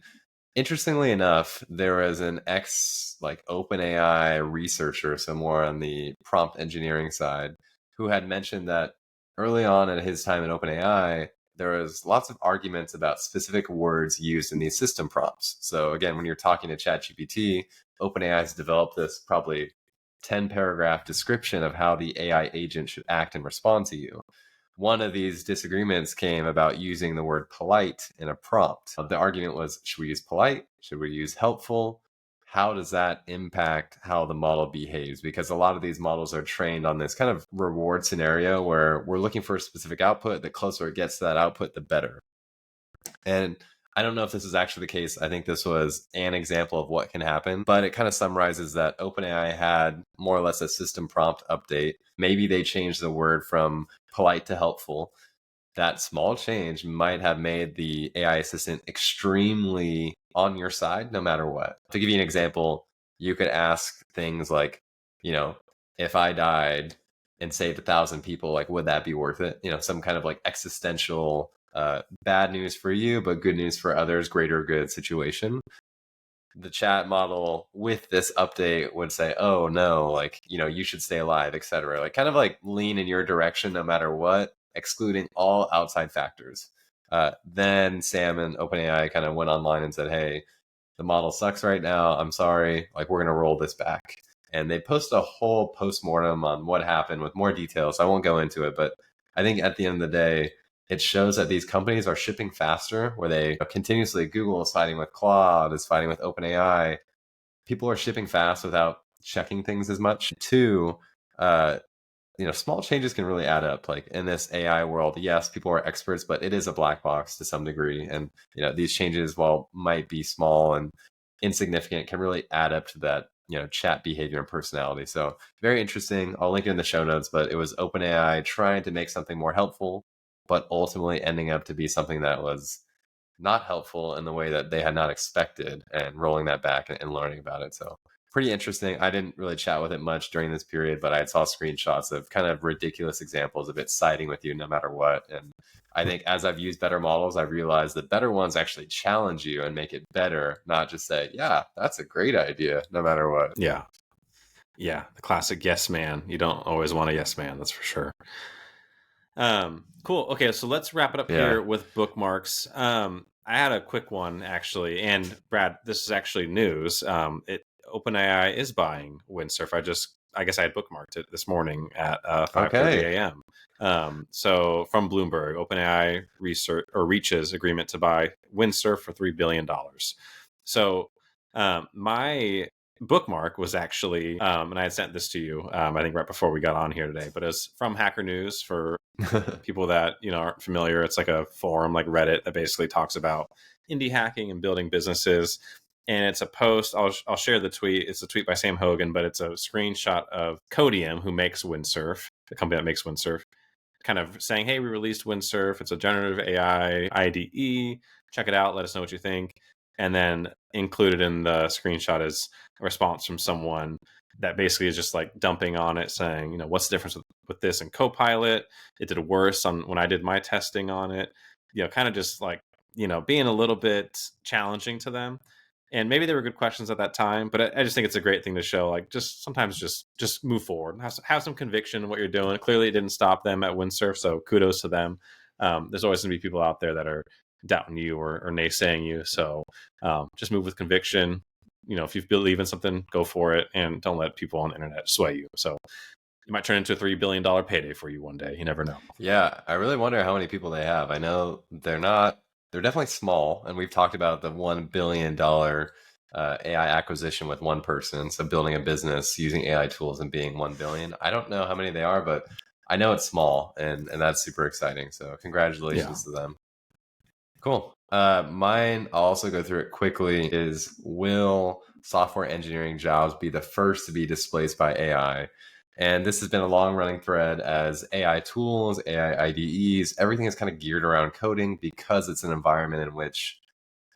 Interestingly enough, there was an ex like OpenAI researcher somewhere on the prompt engineering side who had mentioned that early on in his time in OpenAI, there was lots of arguments about specific words used in these system prompts. So again, when you're talking to ChatGPT, OpenAI has developed this probably 10 paragraph description of how the AI agent should act and respond to you. One of these disagreements came about using the word polite in a prompt. The argument was, should we use polite? Should we use helpful? How does that impact how the model behaves? Because a lot of these models are trained on this kind of reward scenario where we're looking for a specific output. The closer it gets to that output, the better. And I don't know if this is actually the case. I think this was an example of what can happen, but it kind of summarizes that OpenAI had more or less a system prompt update. Maybe they changed the word from polite to helpful. That small change might have made the AI assistant extremely on your side, no matter what. To give you an example, you could ask things like, if I died and saved 1,000 people, like, would that be worth it? Some kind of like existential bad news for you, but good news for others, greater good situation. The chat model with this update would say, oh no, like, you should stay alive, etc. Like kind of like lean in your direction no matter what, excluding all outside factors. Then Sam and OpenAI kind of went online and said, hey, the model sucks right now. I'm sorry. Like, we're going to roll this back. And they post a whole postmortem on what happened with more details. I won't go into it, but I think at the end of the day, it shows that these companies are shipping faster, where they continuously, Google is fighting with Claude, is fighting with OpenAI. People are shipping fast without checking things as much. Two, small changes can really add up. Like in this AI world, yes, people are experts, but it is a black box to some degree. And, these changes, while might be small and insignificant, can really add up to that, chat behavior and personality. So very interesting. I'll link it in the show notes, but it was OpenAI trying to make something more helpful, but ultimately ending up to be something that was not helpful in the way that they had not expected, and rolling that back and learning about it. So pretty interesting. I didn't really chat with it much during this period, but I saw screenshots of kind of ridiculous examples of it siding with you no matter what. And I think as I've used better models, I've realized that better ones actually challenge you and make it better, not just say, yeah, that's a great idea, no matter what. Yeah. Yeah. The classic yes man. You don't always want a yes man, that's for sure. Cool. Okay, so let's wrap it up here with bookmarks. I had a quick one actually, and Brad, this is actually news. OpenAI is buying Windsurf. I guess I had bookmarked it this morning at 5:30 a.m. So from Bloomberg, OpenAI reaches agreement to buy Windsurf for $3 billion. So my bookmark was actually, and I had sent this to you, I think right before we got on here today, but it was from Hacker News. For people that aren't familiar, it's like a forum like Reddit that basically talks about indie hacking and building businesses. And it's a post. I'll share the tweet. It's a tweet by Sam Hogan, but it's a screenshot of Codium, who makes Windsurf, the company that makes Windsurf, kind of saying, hey, we released Windsurf. It's a generative AI IDE. Check it out. Let us know what you think. And then included in the screenshot is a response from someone that basically is just like dumping on it, saying, what's the difference with this and Copilot? It did worse when I did my testing on it. Kind of just like, being a little bit challenging to them. And maybe they were good questions at that time, but I just think it's a great thing to show, like, just sometimes just move forward, have some conviction in what you're doing. Clearly it didn't stop them at Windsurf, so kudos to them. There's always going to be people out there that are doubting you or naysaying you. So just move with conviction. If you believe in something, go for it, and don't let people on the internet sway you. So it might turn into a $3 billion payday for you one day. You never know. Yeah, I really wonder how many people they have. I know they're definitely small, and we've talked about the $1 billion AI acquisition with one person. So building a business using AI tools and being 1 billion. I don't know how many they are, but I know it's small, and that's super exciting. So congratulations to them. Cool. Mine, I'll also go through it quickly, is will software engineering jobs be the first to be displaced by AI? And this has been a long running thread as AI tools, AI IDEs, everything is kind of geared around coding because it's an environment in which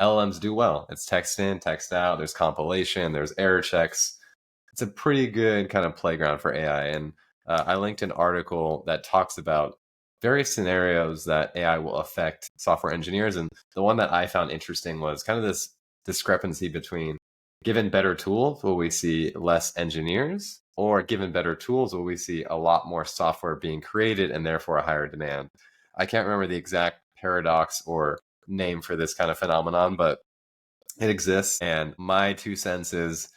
LLMs do well. It's text in, text out, there's compilation, there's error checks. It's a pretty good kind of playground for AI. And I linked an article that talks about various scenarios that AI will affect software engineers. And the one that I found interesting was kind of this discrepancy between given better tools, will we see less engineers, or given better tools, will we see a lot more software being created and therefore a higher demand? I can't remember the exact paradox or name for this kind of phenomenon, but it exists. And my 2 cents is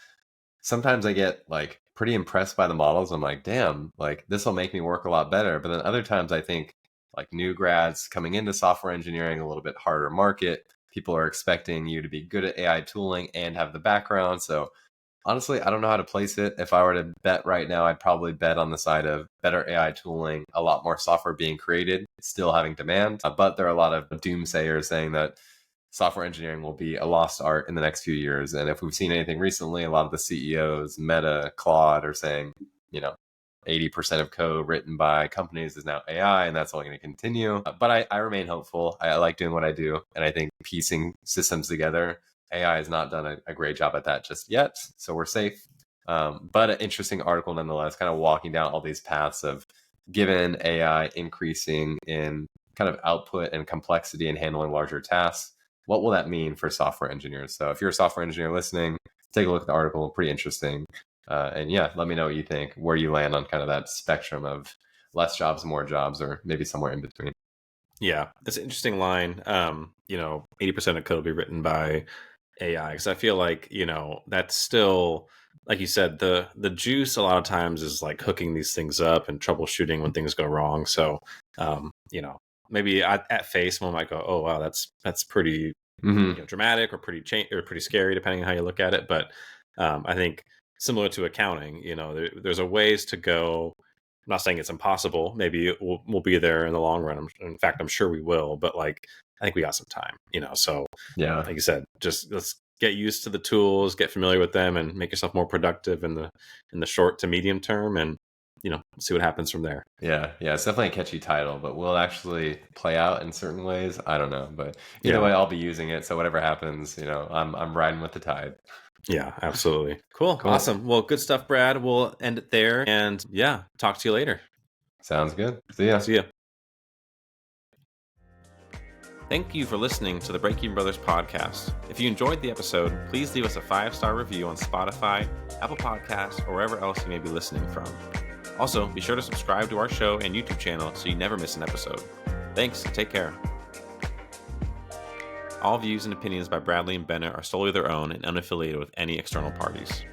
sometimes I get like pretty impressed by the models. I'm like, damn, like this will make me work a lot better. But then other times I think like new grads coming into software engineering, a little bit harder market. People are expecting you to be good at AI tooling and have the background. So honestly, I don't know how to place it. If I were to bet right now, I'd probably bet on the side of better AI tooling, a lot more software being created, still having demand. But there are a lot of doomsayers saying that software engineering will be a lost art in the next few years. And if we've seen anything recently, a lot of the CEOs, Meta, Claude, are saying, 80% of code written by companies is now AI, and that's only going to continue. But I remain hopeful. I like doing what I do. And I think piecing systems together, AI has not done a great job at that just yet. So we're safe. But an interesting article nonetheless, kind of walking down all these paths of given AI increasing in kind of output and complexity and handling larger tasks, what will that mean for software engineers? So if you're a software engineer listening, take a look at the article. Pretty interesting. And yeah, let me know what you think, where you land on kind of that spectrum of less jobs, more jobs, or maybe somewhere in between. Yeah, it's an interesting line. 80% of code will be written by AI, because I feel like, that's still, like you said, the juice a lot of times is like hooking these things up and troubleshooting when things go wrong. So, maybe at face one might go, oh wow, that's pretty dramatic or pretty scary, depending on how you look at it. But I think similar to accounting, there's a ways to go. I'm not saying it's impossible. Maybe we'll be there in the long run. In fact, I'm sure we will. But I think we got some time. So yeah, like you said, just let's get used to the tools, get familiar with them, and make yourself more productive in the short to medium term, and see what happens from there. Yeah, it's definitely a catchy title, but will it actually play out in certain ways? I don't know. But either way, I'll be using it. So whatever happens, I'm riding with the tide. Yeah, absolutely. Cool. Awesome. Well, good stuff, Brad. We'll end it there, and talk to you later. Sounds good. See ya. Thank you for listening to the Breaking Brothers podcast. If you enjoyed the episode, please leave us a 5-star review on Spotify, Apple Podcasts, or wherever else you may be listening from. Also, be sure to subscribe to our show and YouTube channel so you never miss an episode. Thanks, and take care. All views and opinions by Bradley and Bennett are solely their own and unaffiliated with any external parties.